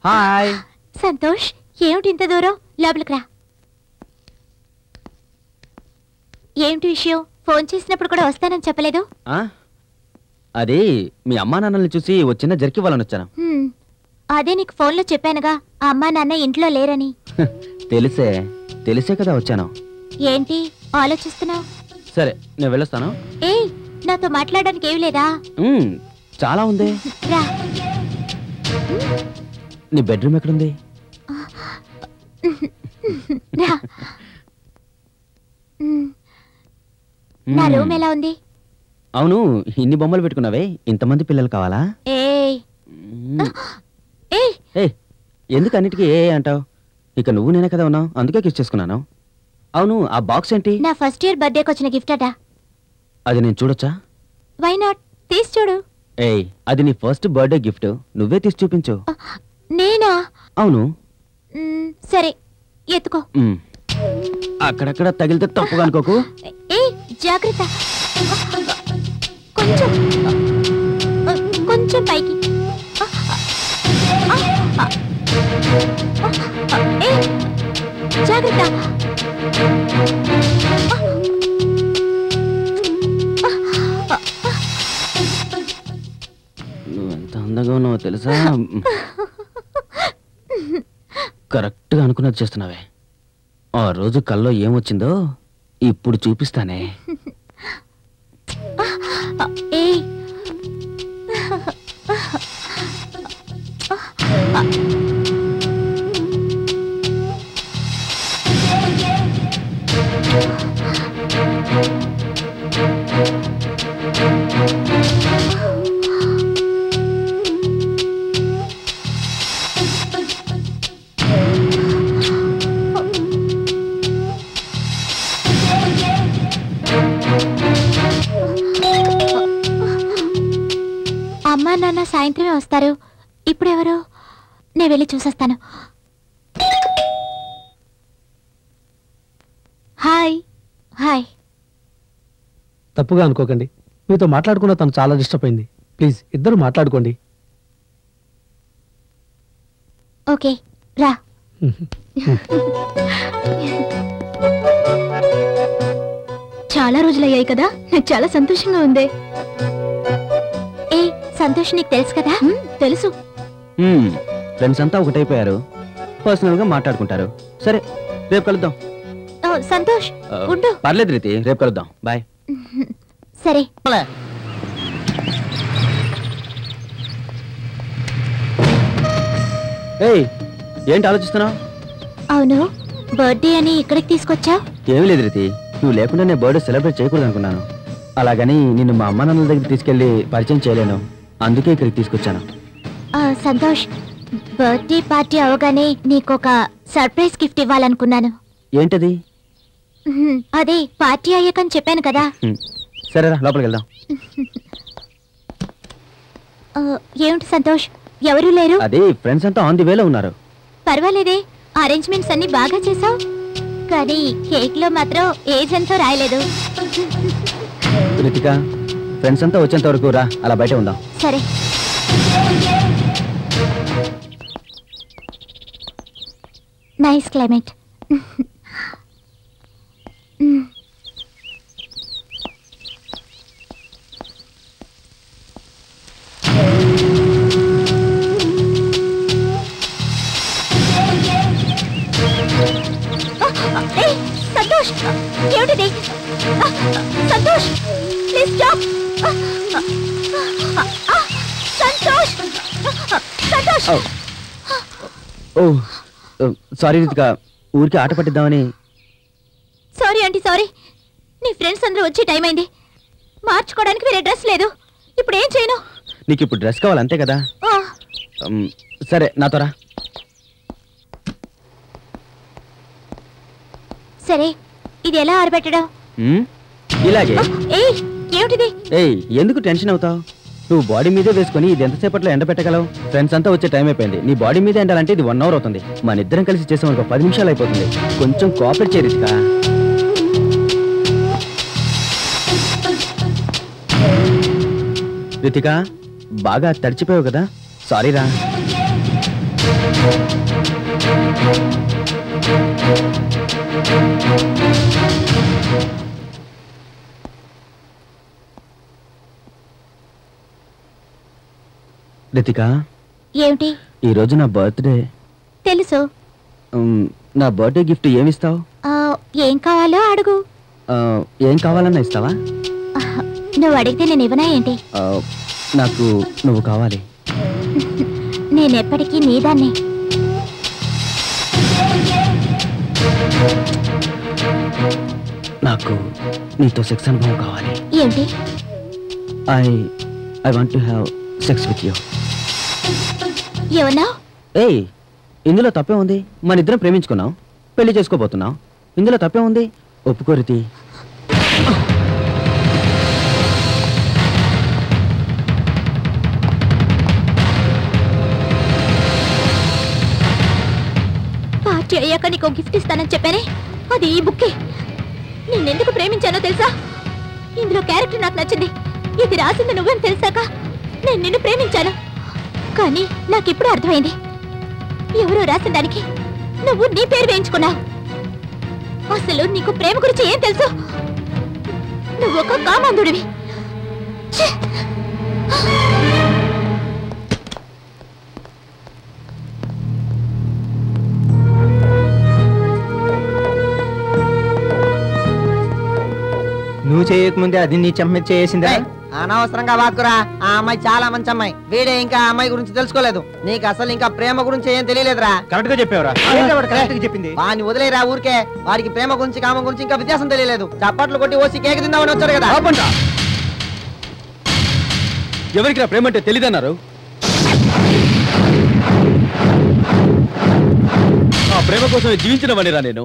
Hi Santosh, ఏమిటి ఇంత దూరం? లోపలికి రా. ఏమిటి విషయం? ఫోన్ చేసినప్పుడు కూడా వస్తానని చెప్పలేదు. అది మీ అమ్మా నాన్నల్ని చూసి ఓ చిన్న జరికివ్వాలని వచ్చాను. అదే నీకు ఫోన్లో చెప్పానుగా, ఆ అమ్మా నాన్న ఇంట్లో లేరని. తెలిసే కదా వచ్చాను. ఏంటి ఆలోచిస్తున్నావు? సరే నేను వెళ్ళొస్తాను. ఏయ్, నాతో మాట్లాడడానికి ఏమి లేదా? చాలా ఉంది. రా. నీ బెడ్రూమ్ ఎక్కడుంది? రా. నా రూమ్ ఎలా ఉంది? అవును, ఇన్ని బొమ్మలు పెట్టుకున్నావే, ఇంతమంది పిల్లలు కావాలా? ఎందుకు అన్నిటికీ ఏ అంటావు? ఇక నువ్వు నేనే కదా ఉన్నావు, అందుకే కిస్ చేసుకున్నాను. అవును, ఆ బాక్స్ ఏంటి? నా ఫస్ట్ ఇయర్ బర్త్డేకి వచ్చిన గిఫ్ట్ అట. అది నేను చూడొచ్చా? వై నాట్, తీసి చూడు. అది నీ ఫస్ట్ బర్త్డే గిఫ్ట్, నువ్వే తీసి చూపించు. నేనా? అవును. సరే, ఎత్తుకో. అక్కడక్కడ తగిలితే తప్పుగా అనుకోకు. జాగ్రత్త. కొంచెం కొంచెం పైకి. జాగ్రత్త. నువ్వెంత అందంగా ఉన్నావో తెలుసా? కరెక్ట్గా అనుకున్నది చేస్తున్నావే. ఆ రోజు కల్లో ఏమొచ్చిందో ఇప్పుడు చూపిస్తానే. అమ్మా నాన్న సాయంత్రమే వస్తారు. ఇప్పుడెవరు? నేను వెళ్ళి చూసొస్తాను. హాయ్. హాయ్. తప్పుగా అనుకోకండి, మీతో మాట్లాడుకున్న తను చాలా డిస్టర్బ్ అయింది. ప్లీజ్ ఇద్దరు మాట్లాడుకోండి. ఓకే, రా. చాలా రోజులయ్యాయి కదా, నాకు చాలా సంతోషంగా ఉంది. సంతోష్, నీకు తెలుసు కదా? తెలుసు. ఫ్రెండ్స్ అంతా ఒకటైపోయారు, పర్సనల్ గా మాట్లాడుకుంటారు. సరే, రేపు కలుద్దాం. సంతోష్ ఉండు. పర్లేదు రీతి, రేపు కలుద్దాం. బాయ్. సరే. ఏంటి ఆలోచిస్తున్నావు? అవును, బర్త్డే అని ఇక్కడికి తీసుకొచ్చావు? ఏమీ లేదు రీతి, నువ్వు లేకుండా నేను బర్త్డే సెలబ్రేట్ చేయకూడదు అనుకున్నాను. అలాగని నిన్ను మా అమ్మ నాన్నల దగ్గర తీసుకెళ్లి పరిచయం చేయలేను, అందుకే ఇక్కడికి తీసుకొచ్చాను. సంతోష్, బర్త్డే పార్టీ అవగానే నీకొక సర్ప్రైజ్ గిఫ్ట్ ఇవ్వాలనుకున్నాను. ఏంటది? అదే పార్టీ అయ్యాకని చెప్పాను కదా. సరేరా, లోపలికి వెళ్దాం. ఏమిటి సంతోష్, ఎవరూ లేరు? అదే ఫ్రెండ్స్ అంతా ఆన్ ది వేలో ఉన్నారు. పర్వాలేదే, అరేంజ్మెంట్స్ అన్ని బాగా చేసావు. కానీ కేక్ లో మాత్రం ఏజ్ ఎంతో రాయలేదు. రితిక, ఫ్రెండ్స్ అంతా వచ్చేంత వరకు రా, అలా బయట ఉందాం. సరే. Nice climate. సంతోష్, ఏమిటిది? Santosh, please stop. Santosh, Santosh. Sorry Ritika, ఊరికి ఆట పట్టిద్దామని. Sorry aunty, sorry. నీ ఫ్రెండ్స్ అందరూ వచ్చే టైం అయింది. మార్చుకోవడానికి వేరే డ్రెస్ లేదు. ఇప్పుడు ఏం చేయను? నీకు ఇప్పుడు డ్రెస్ కావాలి అంతే కదా? సరే, నాతో రా. సరే, ఇది ఎలా ఆరబెట్టడం? ఇలాగే. ఏమిటిది? ఎందుకు టెన్షన్ అవుతావు? నువ్వు బాడీ మీదే వేసుకుని ఇది ఎంతసేపట్లో ఎండ పెట్టగలవు? ఫ్రెండ్స్ అంతా వచ్చే టైం అయిపోయింది. నీ బాడీ మీద ఎండాలంటే ఇది 1 అవర్ అవుతుంది. మన ఇద్దరం కలిసి చేసామనుకో 10 నిమిషాలు అయిపోతుంది. కొంచెం కోఆపరేట్ చేయ రితిక. రితిక, బాగా తడిచిపోయావు కదా, సారీ రా. రితిక, ఏమిటి? ఈ రోజు నా బర్త్డే. తెలుసు. నా బర్త్డే గిఫ్ట్ ఏమిస్తావు? ఏం కావాలో అడుగు. ఏం కావాలన్నా ఇస్తావా? నువ్వు అడిగితే నేను ఇవ్వనా ఏంటి? నాకు నువ్వు కావాలి. నేనెప్పటికీ నీదాన్ని. నాకు నీతో సెక్స్ అనుభవం కావాలి. ఏంటి? I want to have sex with you. ఏమన్నా? ఏయ్, ఇందులో తప్పే ఉంది. మన ఇద్దరం ప్రేమించుకున్నాం, పెళ్లి చేసుకోబోతున్నాం. ఇందులో తప్పే ఉంది. ఒప్పుకోరితి. పార్టీ అయ్యాక నీకు గిఫ్ట్ ఇస్తానని చెప్పానే, అది ఈ బుక్కే. నేనెందుకు ప్రేమించానో తెలుసా? ఇందులో క్యారెక్టర్ నాకు నచ్చింది. ఇది రాసింది నువ్వేం తెలిసాక నేను నిన్ను ప్రేమించాను. కానీ నాకు ఇప్పుడు అర్థమైంది, ఎవరో రాసిన దానికి నువ్వు నీ పేరు వేయించుకున్నావు. అసలు నీకు ప్రేమ గురించి ఏం తెలుసు? నువ్వు ఒక కామాంధుడివి. ఛీ! నువ్వు చేయకముందే అది నీ చెంప మీద చేసిందా? అనవసరంగా వాక్కురా. ఆ అమ్మాయి చాలా మంచి అమ్మాయి. వీడే ఇంకా ఆ అమ్మాయి గురించి తెలుసుకోలేదు. నీకు అసలు ఇంకా ప్రేమ గురించి ఏం తెలియలేదురా. కరెక్ట్ గా చెప్పావురా. చెప్పింది వాడిని వదిలేరా ఊరికే. వాడికి ప్రేమ గురించి కామం గురించి ఇంకా వ్యత్యాసం తెలియలేదు. చప్పట్లు కొట్టి ఓసి కేక్ తిందామని వచ్చాడు కదా. ఎవరికి నా ప్రేమ అంటే తెలీదన్నారు? ఆ ప్రేమ కోసం జీవించిన వాడిరా నేను.